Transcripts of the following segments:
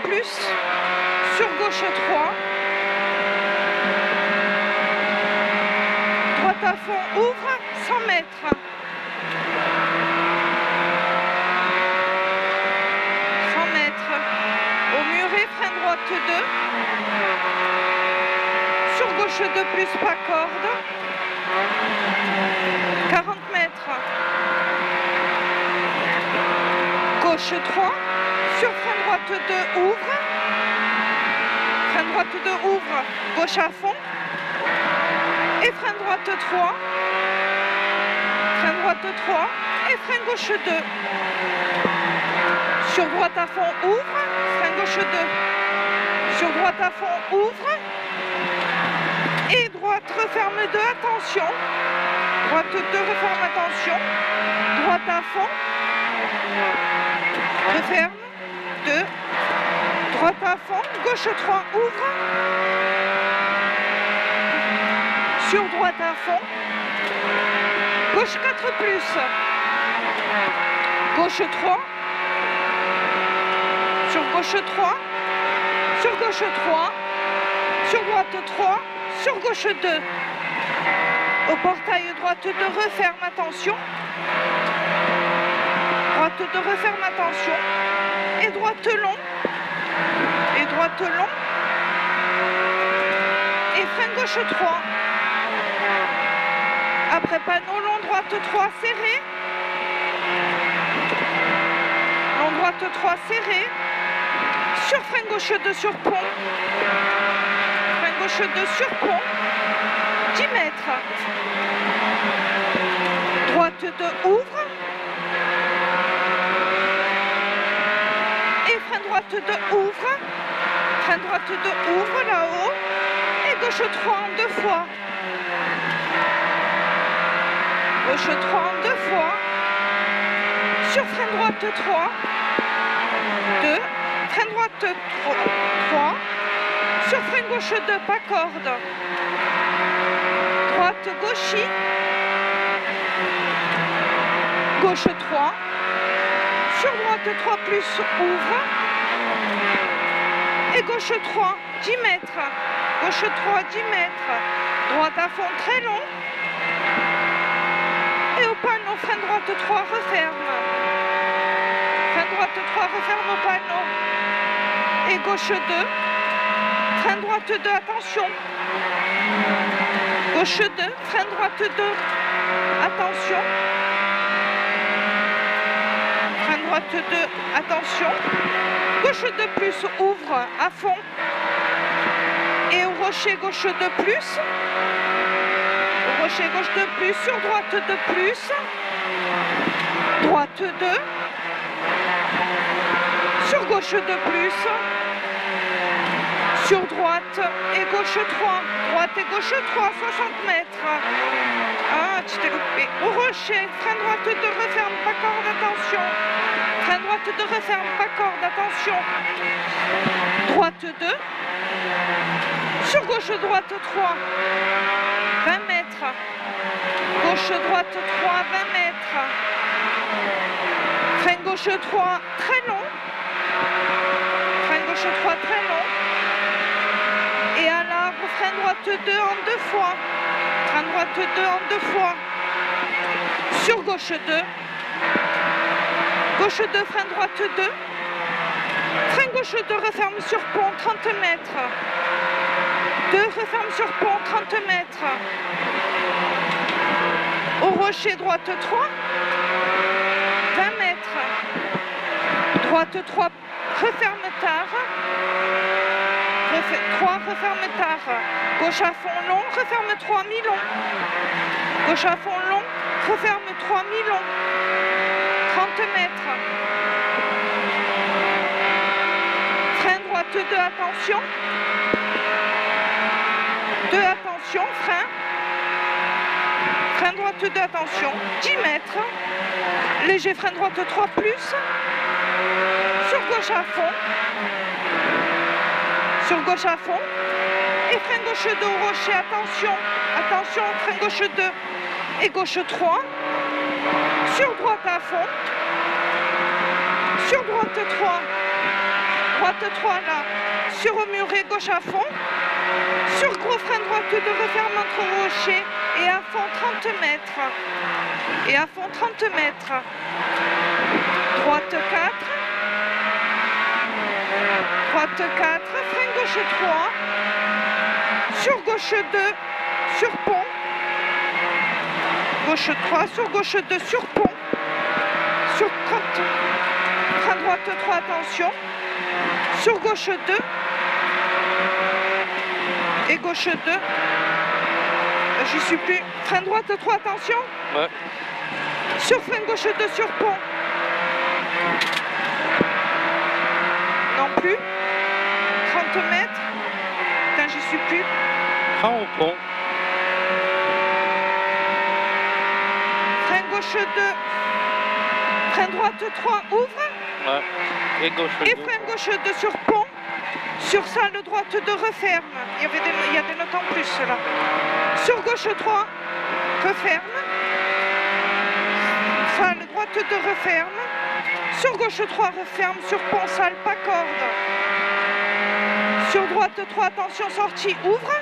plus. Sur gauche 3. Droite à fond, ouvre, 100 mètres. 100 mètres. Au muret, frein droite 2. Sur gauche 2 plus, pas corde. 40 mètres. Gauche 3. Sur frein droite 2, ouvre. Frein droite 2, ouvre. Gauche à fond. Et frein droite 3. Frein droite 3. Et frein gauche 2. Sur droite à fond, ouvre. Frein gauche 2. Sur droite à fond, ouvre. Et droite, referme 2, attention. Droite 2, referme, attention. Droite à fond. Referme 2. Droite à fond. Gauche 3, ouvre. Sur droite à fond. Gauche 4 plus. Gauche 3. Sur gauche 3. Sur gauche 3. Sur droite 3. Sur gauche 2. Au portail droite 2, referme, attention. Droite 2, referme, attention. Et droite long. Et droite long. Et frein gauche 3. Après panneau, long droite 3 serré. Long droite 3 serré. Sur frein gauche 2 sur pont. Frein gauche 2 sur pont. 10 mètres. Droite 2 ouvre. Et frein droite 2 ouvre. Frein droite 2 ouvre là-haut. Et gauche 3 en 2 fois. Gauche 3 en 2 fois. Sur frein droite 3. 2. Frein droite 3. Sur frein gauche 2, pas corde. Droite gauchis. Gauche 3. Sur droite 3 plus, ouvre. Et gauche 3, 10 mètres. Gauche 3, 10 mètres. Droite à fond très long. Et au panneau, frein droite 3, referme. Frein droite 3, referme au panneau. Et gauche 2. Frein droite 2, attention. Gauche 2, frein droite 2, attention. Frein droite 2, attention. Gauche 2 plus, ouvre à fond. Et au rocher, gauche 2 plus. Au rocher, gauche 2 plus, sur droite 2 plus. Droite 2. Sur gauche 2 plus. Sur droite et gauche 3. Droite et gauche 3, 60 mètres. Ah, tu t'es loupé. Au rocher, frein droite 2, referme, pas corde, attention. Frein droite 2, referme, pas corde, attention. Droite 2. Sur gauche, droite 3. 20 mètres. Gauche, droite 3, 20 mètres. Frein gauche 3, très long. Frein gauche 3, très long. Et à l'arbre, frein droite 2 en 2 fois. Frein droite 2 en 2 fois. Sur gauche 2. Gauche 2, frein droite 2. Frein gauche 2, referme sur pont, 30 mètres. 2, referme sur pont, 30 mètres. Au rocher, droite 3. 20 mètres. Droite 3, referme tard. 3, referme tard. Gauche à fond long, referme 3 mi-long. Gauche à fond long, referme 3 mi-long. 30 mètres. Frein droite 2, attention. 2, attention, frein. Frein droite 2, attention. 10 mètres. Léger frein droite 3 plus. Sur gauche à fond. Sur gauche à fond. Et frein gauche 2 au rocher, attention. Attention, frein gauche 2 et gauche 3. Sur droite à fond. Sur droite 3. droite 3 là, sur au muret, gauche à fond, sur gros frein droite de referme entre rochers et à fond 30 mètres, et à fond 30 mètres, droite 4, droite 4, frein gauche 3, sur gauche 2, sur pont, gauche 3, sur gauche 2, sur pont, sur 30, frein droite 3, attention, sur gauche 2, et gauche 2, j'y suis plus, frein droite 3, attention, Ouais. sur frein gauche 2, sur pont, non plus, 30 mètres, putain j'y suis plus, Frein au pont. frein gauche 2, frein droite 3, ouvre, Ouais. Et gauche et 2. frein gauche 2 sur pont, sur salle droite 2 referme, il y a des notes en plus là, sur gauche 3, referme, salle droite 2 referme, sur gauche 3 referme, sur pont salle pas corde, sur droite 3, attention sortie, ouvre,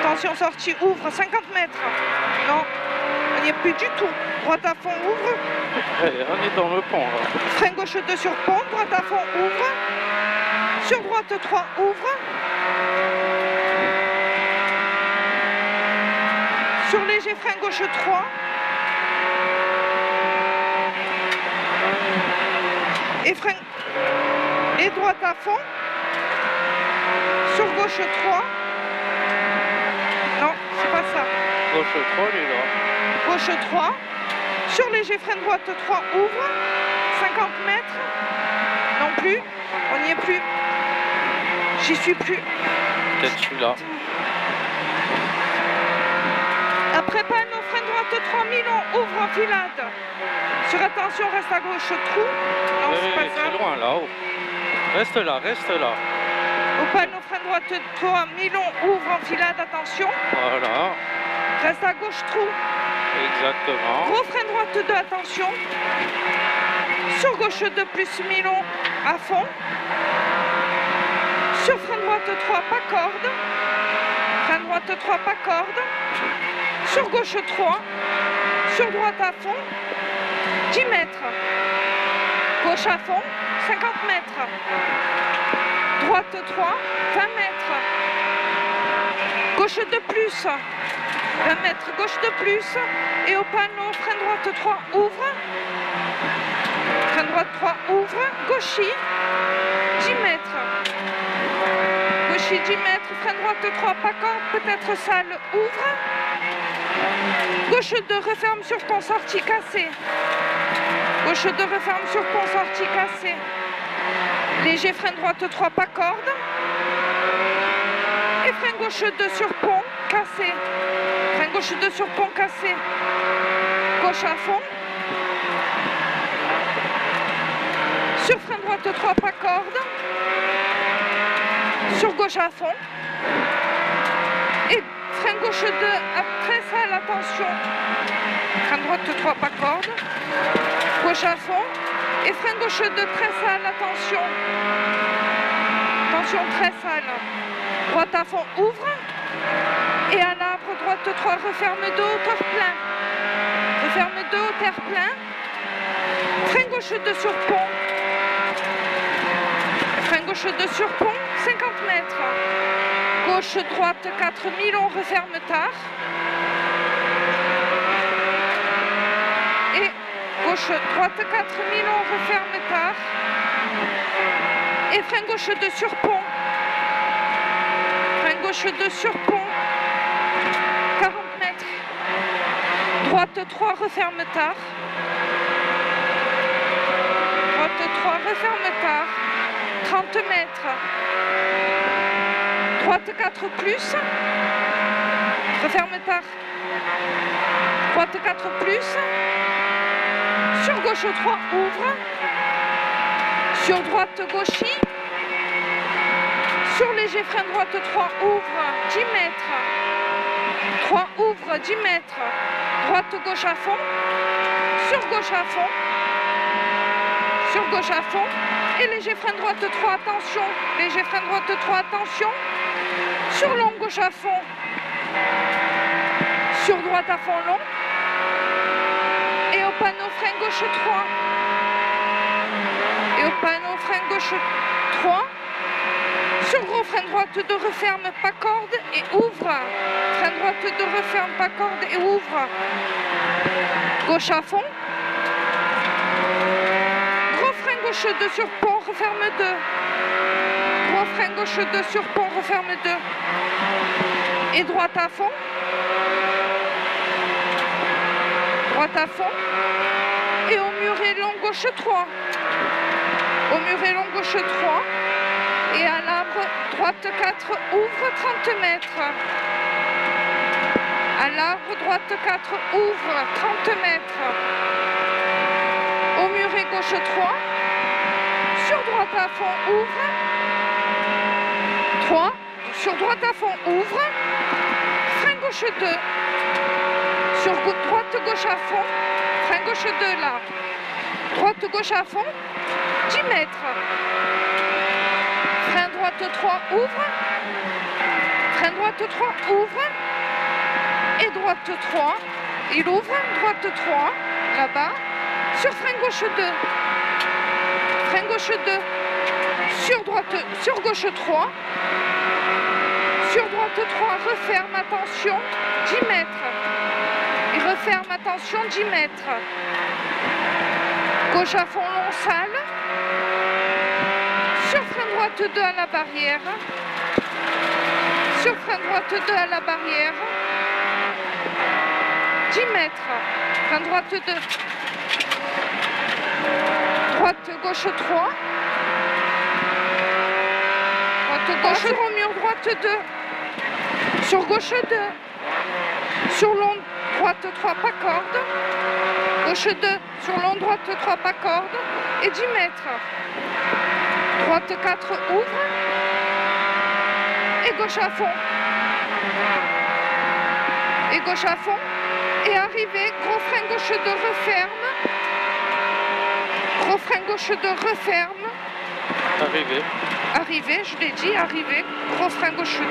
attention sortie, ouvre, 50 mètres, non, on n'y est plus du tout, droite à fond, ouvre, Allez, on est dans le pont là. frein gauche 2 sur pont, droite à fond, ouvre, sur droite 3, ouvre, sur léger frein gauche 3, et frein et droite à fond, sur gauche 3, non, c'est pas ça, Gauche 3, il est là. gauche 3, sur léger frein droite 3, ouvre, 50 mètres, non plus, on n'y est plus, j'y suis plus. Peut-être celui-là. Après panneau, frein droite 3, Milon, ouvre enfilade. Sur attention, reste à gauche, trou. Non, c'est pas ça. C'est loin là-haut. Reste là, reste là. Au panneau, frein droite 3, Milon, ouvre enfilade, attention. Voilà. Reste à gauche, trou. Exactement. Gros frein droite 2, attention. Sur gauche 2, plus Milon, à fond. Sur frein droite 3, pas corde. Frein droite 3, pas corde. Sur gauche 3. Sur droite à fond. 10 mètres. Gauche à fond. 50 mètres. Droite 3. 20 mètres. Gauche 2 plus. 20 mètres. Gauche 2 plus. Et au panneau, frein droite 3, ouvre. Frein droite 3, ouvre. Gauchis. 10 mètres. Gauchis 10 mètres. Frein droite 3, pas corde. Peut-être salle, ouvre. Gauche 2, referme sur pont, sortie, cassé. Gauche 2, referme sur pont, sortie, cassé. Léger frein droite 3, pas corde. Et frein gauche 2 sur pont, cassé. Frein gauche 2 sur pont, cassé. Gauche à fond. Sur frein droite 3, pas corde. Sur gauche à fond. Et frein gauche 2, après ça, attention. Frein droite 3, pas corde. Gauche à fond. Et frein gauche 2, très sale, attention. Attention, très sale. Droite à fond, ouvre. Et à l'arbre, droite 3, referme 2, hauteur plein. Referme 2, hauteur plein. Frein gauche 2 sur pont. Frein gauche 2 sur pont, 50 mètres. Gauche, droite, 4 Milon, referme tard. Et gauche, droite, 4 Milon, referme tard. Et frein gauche 2 sur pont. Frein gauche 2 sur pont. 40 mètres. Droite 3, referme tard. Droite 3, referme tard. 30 mètres. Droite 4 plus. Referme tard. Droite 4 plus. Sur gauche 3, ouvre. Sur droite gauchis. Sur léger frein droite 3, ouvre. 10 mètres. 3, ouvre. 10 mètres. Droite gauche à fond. Sur gauche à fond. sur gauche à fond. Et léger frein droite 3, attention. Léger frein droite 3, attention. Sur long, gauche à fond. Sur droite à fond long. Et au panneau, frein gauche 3. Et au panneau, frein gauche 3. Sur gros, frein droite de referme, pas corde et ouvre. Frein droite de referme, pas corde et ouvre. Gauche à fond. Gros frein gauche 2 sur pont, referme 2. Gros frein gauche 2 sur pont, referme 2. Et droite à fond. Droite à fond. Et au muret long gauche 3. Au muret long gauche 3. Et à l'arbre droite 4, ouvre 30 mètres. À l'arbre droite 4, ouvre 30 mètres. Au muret gauche 3. Sur droite à fond, ouvre. 3. Sur droite à fond, ouvre. Frein gauche 2. Sur droite gauche à fond. Frein gauche 2 là. Droite gauche à fond. 10 mètres. Frein droite 3, ouvre. Frein droite 3, ouvre. Et droite 3. Il ouvre. Droite 3, là-bas. Sur frein gauche 2. Frein gauche 2. Sur gauche 3. Sur droite 3, referme, attention. 10 mètres. Il referme, attention, 10 mètres. Gauche à fond long, salle. Sur frein droite 2 à la barrière. Sur frein droite 2 à la barrière. 10 mètres. Frein droite 2. Droite gauche 3. Droite gauche au mur droite 2. Sur gauche 2. Sur long droite 3 pas corde. Gauche 2. Sur long droite 3 pas corde. Et 10 mètres. Droite 4, ouvre. Et gauche à fond. Et gauche à fond. Et arrivé, gros frein gauche 2, referme. Gros frein gauche 2, referme. Arrivé. Arrivé, je l'ai dit, arrivé. Gros frein gauche 2.